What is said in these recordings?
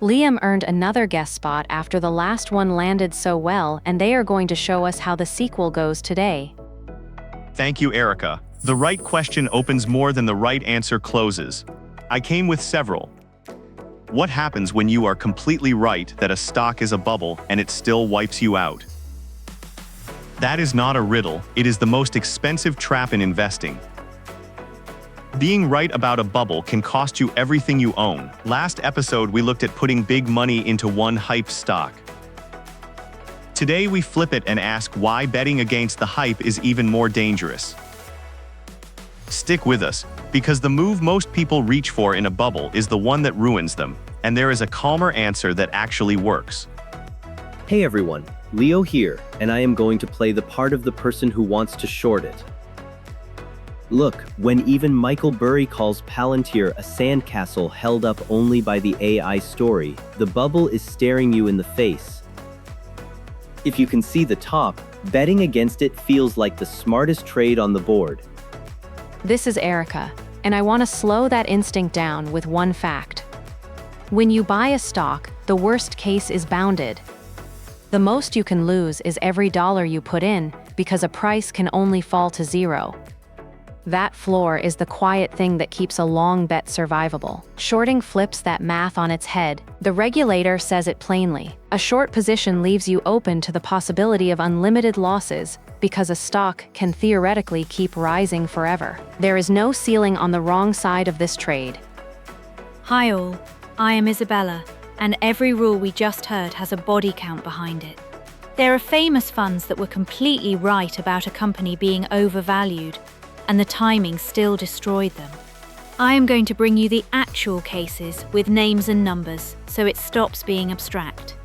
Liam earned another guest spot after the last one landed so well, and they are going to show us how the sequel goes today. Thank you, Erica. The right question opens more than the right answer closes. I came with several. What happens when you are completely right that a stock is a bubble and it still wipes you out? That is not a riddle, it is the most expensive trap in investing. Being right about a bubble can cost you everything you own. Last episode, we looked at putting big money into one hype stock. Today, we flip it and ask why betting against the hype is even more dangerous. Stick with us, because the move most people reach for in a bubble is the one that ruins them, and there is a calmer answer that actually works. Hey everyone, Leo here, and I am going to play the part of the person who wants to short it. Look, when even Michael Burry calls Palantir a sandcastle held up only by the AI story, the bubble is staring you in the face. If you can see the top, betting against it feels like the smartest trade on the board. This is Erica, and I want to slow that instinct down with one fact. When you buy a stock, the worst case is bounded. The most you can lose is every dollar you put in, because a price can only fall to zero. That floor is the quiet thing that keeps a long bet survivable. Shorting flips that math on its head. The regulator says it plainly. A short position leaves you open to the possibility of unlimited losses, because a stock can theoretically keep rising forever. There is no ceiling on the wrong side of this trade. Hi all, I am Isabella, and every rule we just heard has a body count behind it. There are famous funds that were completely right about a company being overvalued, and the timing still destroyed them. I am going to bring you the actual cases with names and numbers, so it stops being abstract.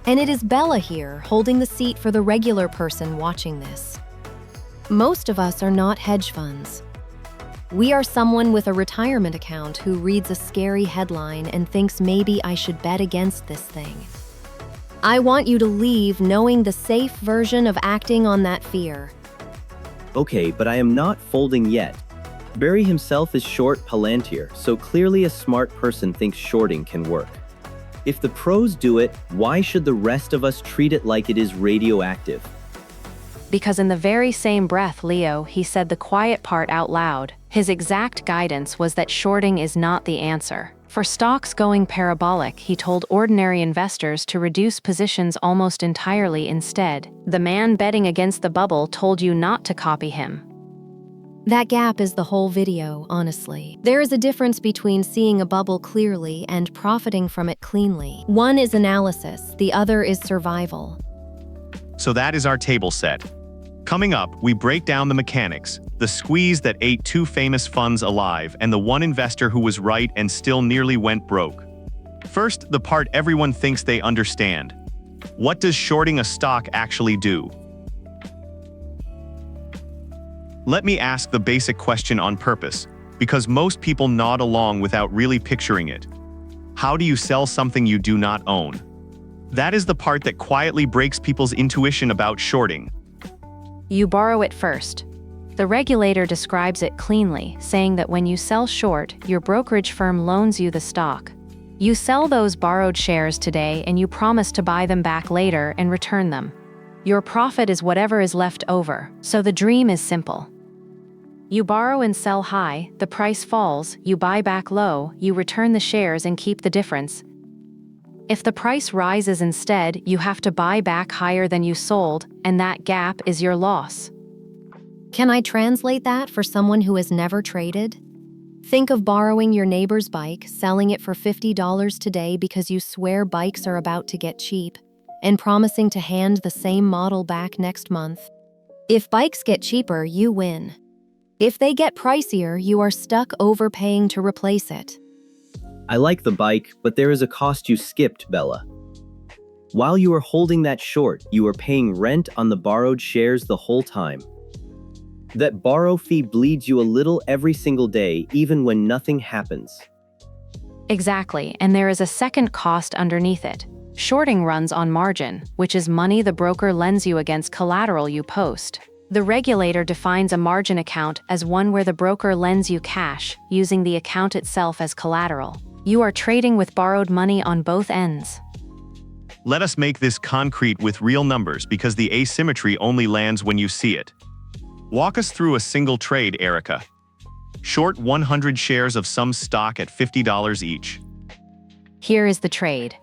And it is Bella here, holding the seat for the regular person watching this. Most of us are not hedge funds. We are someone with a retirement account who reads a scary headline and thinks maybe I should bet against this thing. I want you to leave knowing the safe version of acting on that fear. Okay, but I am not folding yet. Burry himself is short Palantir, so clearly a smart person thinks shorting can work. If the pros do it, why should the rest of us treat it like it is radioactive? Because in the very same breath, Leo, he said the quiet part out loud. His exact guidance was that shorting is not the answer. For stocks going parabolic, he told ordinary investors to reduce positions almost entirely instead. The man betting against the bubble told you not to copy him. That gap is the whole video, honestly. There is a difference between seeing a bubble clearly and profiting from it cleanly. One is analysis, the other is survival. So that is our table set. Coming up, we break down the mechanics, the squeeze that ate two famous funds alive, and the one investor who was right and still nearly went broke. First, the part everyone thinks they understand. What does shorting a stock actually do? Let me ask the basic question on purpose, because most people nod along without really picturing it. How do you sell something you do not own? That is the part that quietly breaks people's intuition about shorting. You borrow it first. The regulator describes it cleanly, saying that when you sell short, your brokerage firm loans you the stock. You sell those borrowed shares today and you promise to buy them back later and return them. Your profit is whatever is left over, so the dream is simple. You borrow and sell high, the price falls, you buy back low, you return the shares and keep the difference. If the price rises instead, you have to buy back higher than you sold, and that gap is your loss. Can I translate that for someone who has never traded? Think of borrowing your neighbor's bike, selling it for $50 today because you swear bikes are about to get cheap, and promising to hand the same model back next month. If bikes get cheaper, you win. If they get pricier, you are stuck overpaying to replace it. I like the bike, but there is a cost you skipped, Bella. While you are holding that short, you are paying rent on the borrowed shares the whole time. That borrow fee bleeds you a little every single day, even when nothing happens. Exactly, and there is a second cost underneath it. Shorting runs on margin, which is money the broker lends you against collateral you post. The regulator defines a margin account as one where the broker lends you cash, using the account itself as collateral. You are trading with borrowed money on both ends. Let us make this concrete with real numbers because the asymmetry only lands when you see it. Walk us through a single trade, Erica. Short 100 shares of some stock at $50 each. Here is the trade.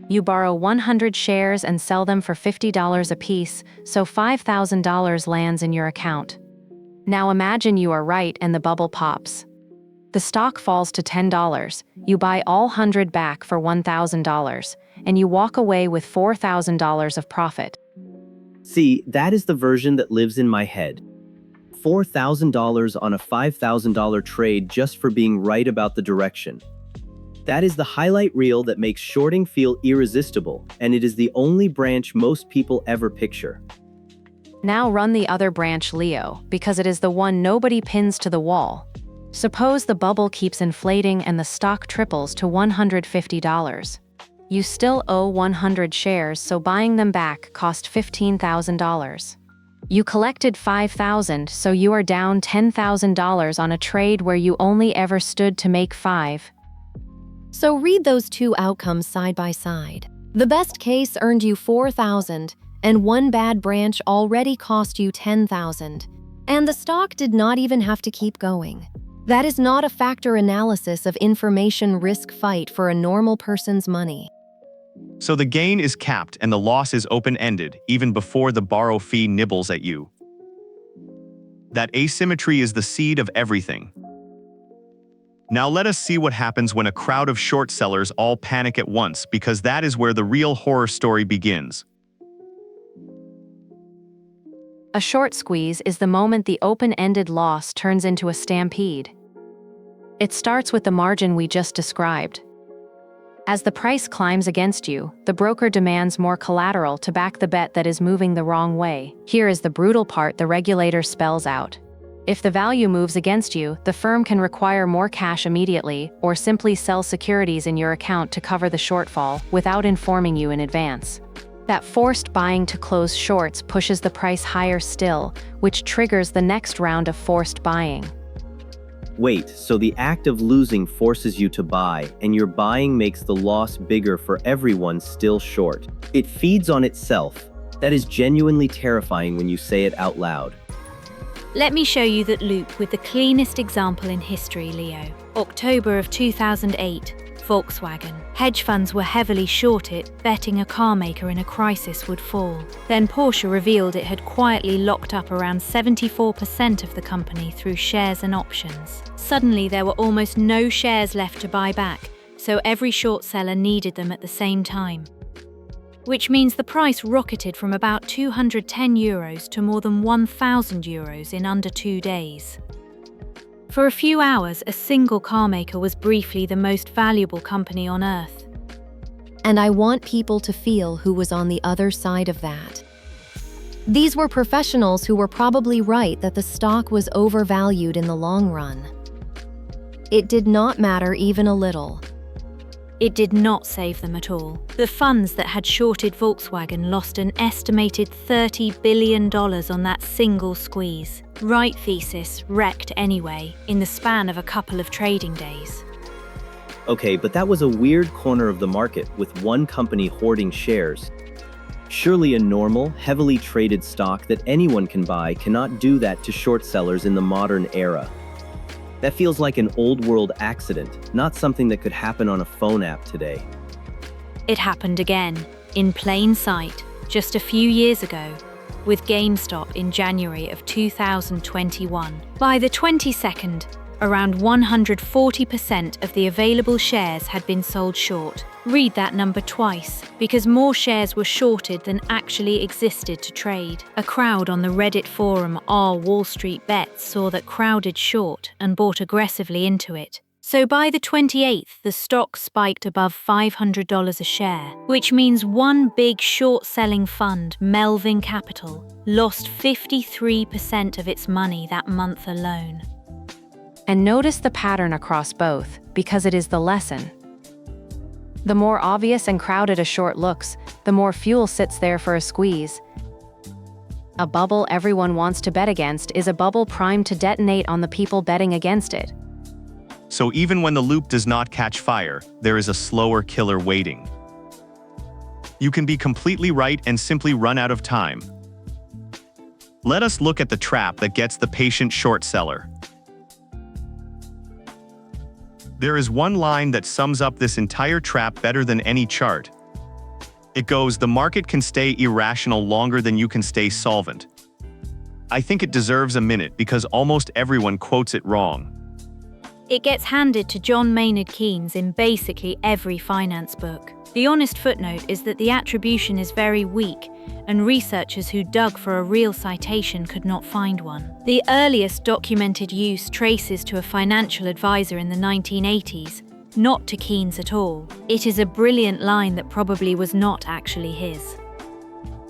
You borrow 100 shares and sell them for $50 apiece, so $5,000 lands in your account. Now imagine you are right and the bubble pops. The stock falls to $10. You buy all 100 back for $1,000, and you walk away with $4,000 of profit. See, that is the version that lives in my head. $4,000 on a $5,000 trade just for being right about the direction. That is the highlight reel that makes shorting feel irresistible, and it is the only branch most people ever picture. Now run the other branch, Leo, because it is the one nobody pins to the wall. Suppose the bubble keeps inflating and the stock triples to $150. You still owe 100 shares, so buying them back cost $15,000. You collected $5,000, so you are down $10,000 on a trade where you only ever stood to make $5,000. So read those two outcomes side by side. The best case earned you $4,000, and one bad branch already cost you $10,000. And the stock did not even have to keep going. That is not a factor analysis of information risk fight for a normal person's money. So the gain is capped and the loss is open-ended, even before the borrow fee nibbles at you. That asymmetry is the seed of everything. Now let us see what happens when a crowd of short sellers all panic at once, because that is where the real horror story begins. A short squeeze is the moment the open-ended loss turns into a stampede. It starts with the margin we just described. As the price climbs against you, the broker demands more collateral to back the bet that is moving the wrong way. Here is the brutal part the regulator spells out. If the value moves against you, the firm can require more cash immediately or simply sell securities in your account to cover the shortfall without informing you in advance. That forced buying to close shorts pushes the price higher still, which triggers the next round of forced buying. Wait, so the act of losing forces you to buy, and your buying makes the loss bigger for everyone still short. It feeds on itself. That is genuinely terrifying when you say it out loud. Let me show you that loop with the cleanest example in history, Leo. October of 2008, Volkswagen. Hedge funds were heavily short it, betting a car maker in a crisis would fall. Then Porsche revealed it had quietly locked up around 74% of the company through shares and options. Suddenly there were almost no shares left to buy back, so every short seller needed them at the same time. Which means the price rocketed from about €210 to more than €1,000 in under 2 days. For a few hours, a single car maker was briefly the most valuable company on earth. And I want people to feel who was on the other side of that. These were professionals who were probably right that the stock was overvalued in the long run. It did not matter even a little. It did not save them at all. The funds that had shorted Volkswagen lost an estimated $30 billion on that single squeeze. Right thesis wrecked anyway, in the span of a couple of trading days. Okay, but that was a weird corner of the market with one company hoarding shares. Surely a normal, heavily traded stock that anyone can buy cannot do that to short sellers in the modern era. That feels like an old-world accident, not something that could happen on a phone app today. It happened again, in plain sight, just a few years ago, with GameStop in January of 2021. By the 22nd, around 140% of the available shares had been sold short. Read that number twice, because more shares were shorted than actually existed to trade. A crowd on the Reddit forum r Wall Street Bets saw that crowded short and bought aggressively into it. So by the 28th, the stock spiked above $500 a share, which means one big short-selling fund, Melvin Capital, lost 53% of its money that month alone. And notice the pattern across both, because it is the lesson. The more obvious and crowded a short looks, the more fuel sits there for a squeeze. A bubble everyone wants to bet against is a bubble primed to detonate on the people betting against it. So even when the loop does not catch fire, there is a slower killer waiting. You can be completely right and simply run out of time. Let us look at the trap that gets the patient short seller. There is one line that sums up this entire trap better than any chart. It goes, "The market can stay irrational longer than you can stay solvent." I think it deserves a minute because almost everyone quotes it wrong. It gets handed to John Maynard Keynes in basically every finance book. The honest footnote is that the attribution is very weak, and researchers who dug for a real citation could not find one. The earliest documented use traces to a financial advisor in the 1980s, not to Keynes at all. It is a brilliant line that probably was not actually his.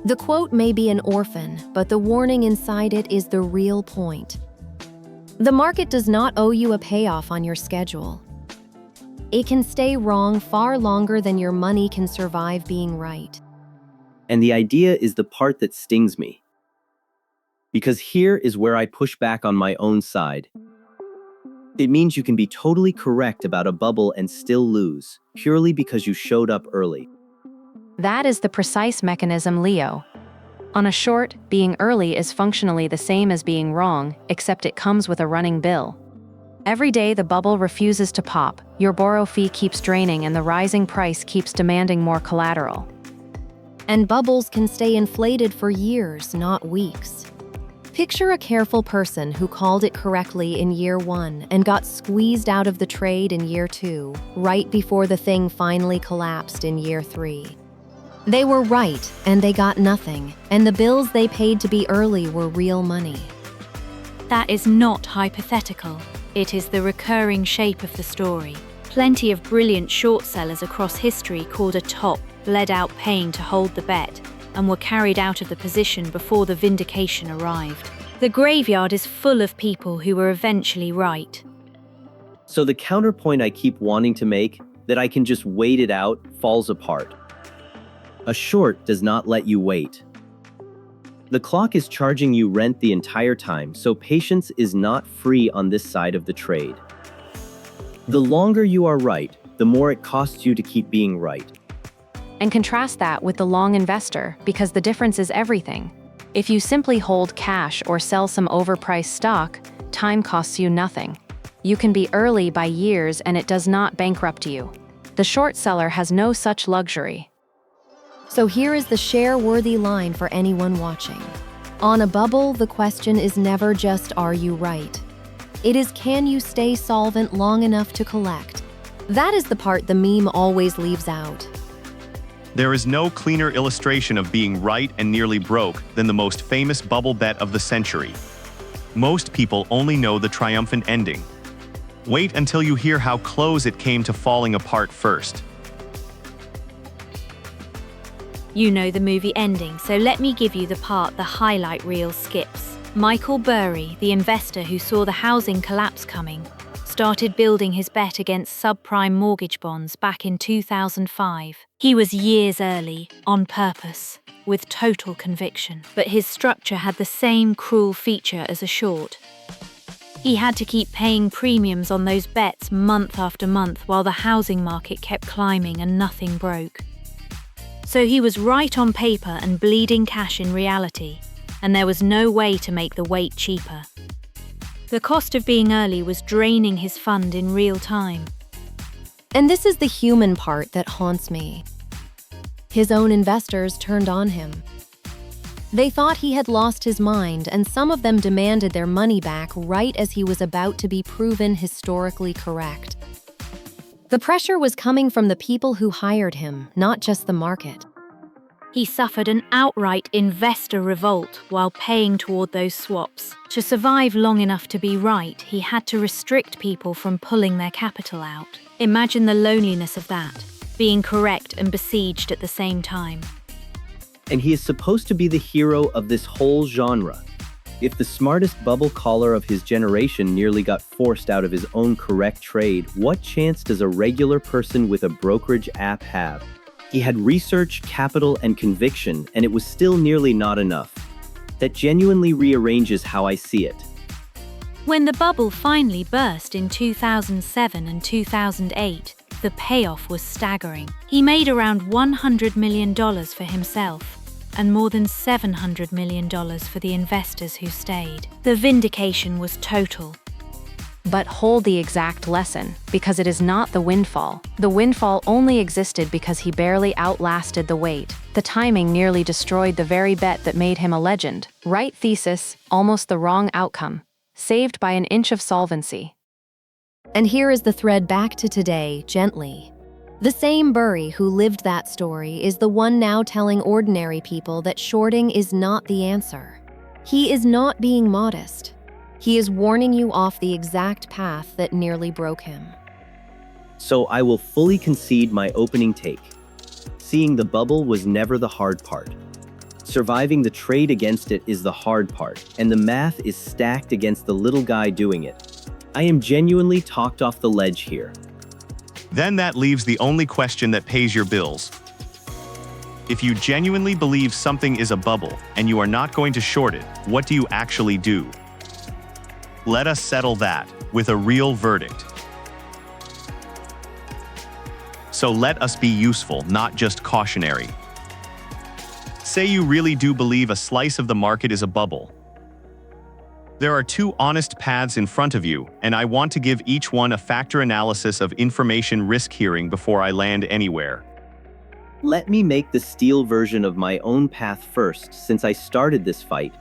The quote may be an orphan, but the warning inside it is the real point. The market does not owe you a payoff on your schedule. It can stay wrong far longer than your money can survive being right. And the idea is the part that stings me. Because here is where I push back on my own side. It means you can be totally correct about a bubble and still lose, purely because you showed up early. That is the precise mechanism, Leo. On a short, being early is functionally the same as being wrong, except it comes with a running bill. Every day the bubble refuses to pop, your borrow fee keeps draining and the rising price keeps demanding more collateral. And bubbles can stay inflated for years, not weeks. Picture a careful person who called it correctly in year 1 and got squeezed out of the trade in year 2, right before the thing finally collapsed in year 3. They were right, and they got nothing, and the bills they paid to be early were real money. That is not hypothetical. It is the recurring shape of the story. Plenty of brilliant short sellers across history called a top, bled out pain to hold the bet, and were carried out of the position before the vindication arrived. The graveyard is full of people who were eventually right. So the counterpoint I keep wanting to make, that I can just wait it out, falls apart. A short does not let you wait. The clock is charging you rent the entire time, so patience is not free on this side of the trade. The longer you are right, the more it costs you to keep being right. And contrast that with the long investor, because the difference is everything. If you simply hold cash or sell some overpriced stock, time costs you nothing. You can be early by years and it does not bankrupt you. The short seller has no such luxury. So here is the share-worthy line for anyone watching. On a bubble, the question is never just, are you right? It is, can you stay solvent long enough to collect? That is the part the meme always leaves out. There is no cleaner illustration of being right and nearly broke than the most famous bubble bet of the century. Most people only know the triumphant ending. Wait until you hear how close it came to falling apart first. You know the movie ending, so let me give you the part the highlight reel skips. Michael Burry, the investor who saw the housing collapse coming, started building his bet against subprime mortgage bonds back in 2005. He was years early, on purpose, with total conviction. But his structure had the same cruel feature as a short. He had to keep paying premiums on those bets month after month while the housing market kept climbing and nothing broke. So he was right on paper and bleeding cash in reality, and there was no way to make the wait cheaper. The cost of being early was draining his fund in real time. And this is the human part that haunts me. His own investors turned on him. They thought he had lost his mind, and some of them demanded their money back right as he was about to be proven historically correct. The pressure was coming from the people who hired him, not just the market. He suffered an outright investor revolt while paying toward those swaps. To survive long enough to be right, he had to restrict people from pulling their capital out. Imagine the loneliness of that, being correct and besieged at the same time. And he is supposed to be the hero of this whole genre. If the smartest bubble caller of his generation nearly got forced out of his own correct trade, what chance does a regular person with a brokerage app have? He had research, capital, and conviction, and it was still nearly not enough. That genuinely rearranges how I see it. When the bubble finally burst in 2007 and 2008, the payoff was staggering. He made around $100 million for himself and more than $700 million for the investors who stayed. The vindication was total. But hold the exact lesson, because it is not the windfall. The windfall only existed because he barely outlasted the wait. The timing nearly destroyed the very bet that made him a legend. Right thesis, almost the wrong outcome. Saved by an inch of solvency. And here is the thread back to today, gently. The same Burry who lived that story is the one now telling ordinary people that shorting is not the answer. He is not being modest. He is warning you off the exact path that nearly broke him. So I will fully concede my opening take. Seeing the bubble was never the hard part. Surviving the trade against it is the hard part, and the math is stacked against the little guy doing it. I am genuinely talked off the ledge here. Then that leaves the only question that pays your bills. If you genuinely believe something is a bubble and you are not going to short it, what do you actually do? Let us settle that with a real verdict. So let us be useful, not just cautionary. Say you really do believe a slice of the market is a bubble. There are two honest paths in front of you, and I want to give each one a factor analysis of information risk hearing before I land anywhere. Let me make the steel version of my own path first, since I started this fight.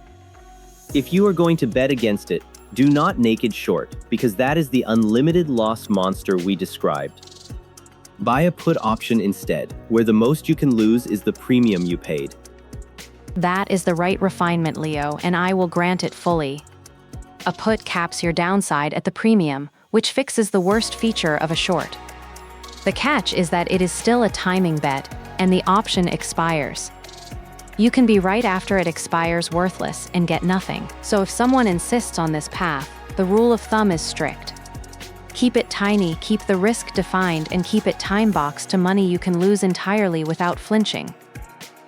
If you are going to bet against it, do not naked short, because that is the unlimited loss monster we described. Buy a put option instead, where the most you can lose is the premium you paid. That is the right refinement, Leo, and I will grant it fully. A put caps your downside at the premium, which fixes the worst feature of a short. The catch is that it is still a timing bet, and the option expires. You can be right after it expires worthless and get nothing. So if someone insists on this path, the rule of thumb is strict. Keep it tiny, keep the risk defined, and keep it time-boxed to money you can lose entirely without flinching.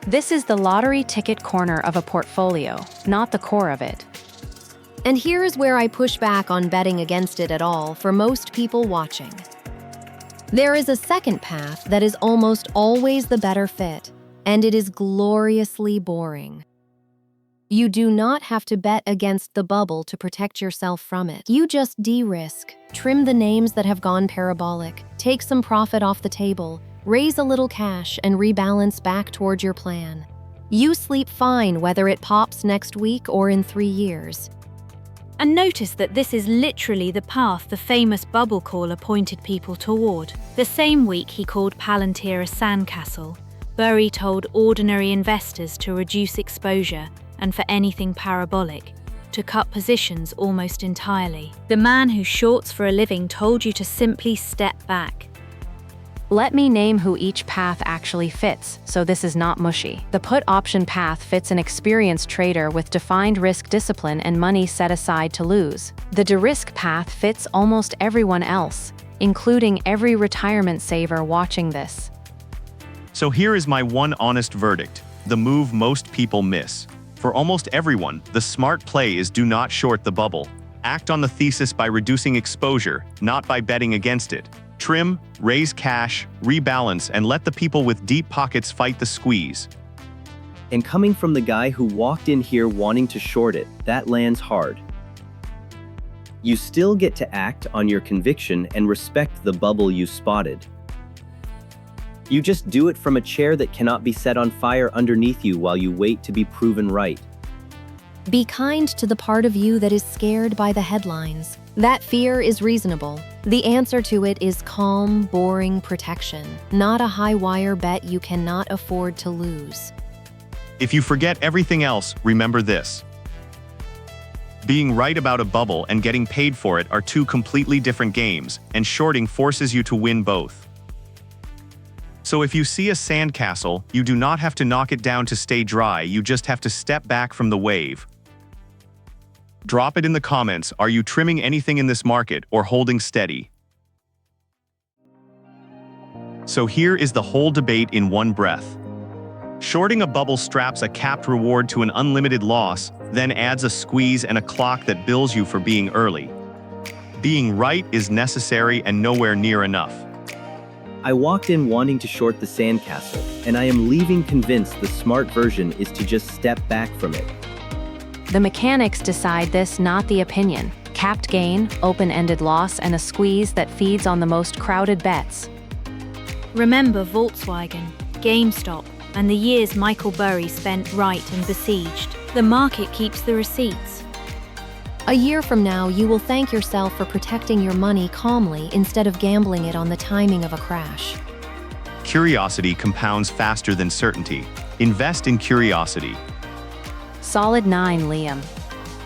This is the lottery ticket corner of a portfolio, not the core of it. And here is where I push back on betting against it at all for most people watching. There is a second path that is almost always the better fit, and it is gloriously boring. You do not have to bet against the bubble to protect yourself from it. You just de-risk, trim the names that have gone parabolic, take some profit off the table, raise a little cash, and rebalance back toward your plan. You sleep fine whether it pops next week or in 3 years. And notice that this is literally the path the famous bubble caller pointed people toward. The same week he called Palantir a sandcastle, Burry told ordinary investors to reduce exposure and for anything parabolic, to cut positions almost entirely. The man who shorts for a living told you to simply step back. Let me name who each path actually fits, so this is not mushy. The put option path fits an experienced trader with defined risk discipline and money set aside to lose. The de-risk path fits almost everyone else, including every retirement saver watching this. So here is my one honest verdict, the move most people miss. For almost everyone, the smart play is do not short the bubble. Act on the thesis by reducing exposure, not by betting against it. Trim, raise cash, rebalance, and let the people with deep pockets fight the squeeze. And coming from the guy who walked in here wanting to short it, that lands hard. You still get to act on your conviction and respect the bubble you spotted. You just do it from a chair that cannot be set on fire underneath you while you wait to be proven right. Be kind to the part of you that is scared by the headlines. That fear is reasonable. The answer to it is calm, boring protection, not a high-wire bet you cannot afford to lose. If you forget everything else, remember this. Being right about a bubble and getting paid for it are two completely different games, and shorting forces you to win both. So if you see a sandcastle, you do not have to knock it down to stay dry, you just have to step back from the wave. Drop it in the comments, are you trimming anything in this market or holding steady? So here is the whole debate in one breath. Shorting a bubble straps a capped reward to an unlimited loss, then adds a squeeze and a clock that bills you for being early. Being right is necessary and nowhere near enough. I walked in wanting to short the sandcastle, and I am leaving convinced the smart version is to just step back from it. The mechanics decide this, not the opinion. Capped gain, open-ended loss, and a squeeze that feeds on the most crowded bets. Remember Volkswagen, GameStop, and the years Michael Burry spent right and besieged. The market keeps the receipts. A year from now, you will thank yourself for protecting your money calmly instead of gambling it on the timing of a crash. Curiosity compounds faster than certainty. Invest in curiosity. Solid 9, Liam.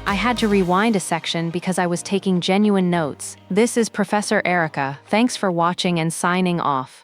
I had to rewind a section because I was taking genuine notes. This is Professor Erica. Thanks for watching and signing off.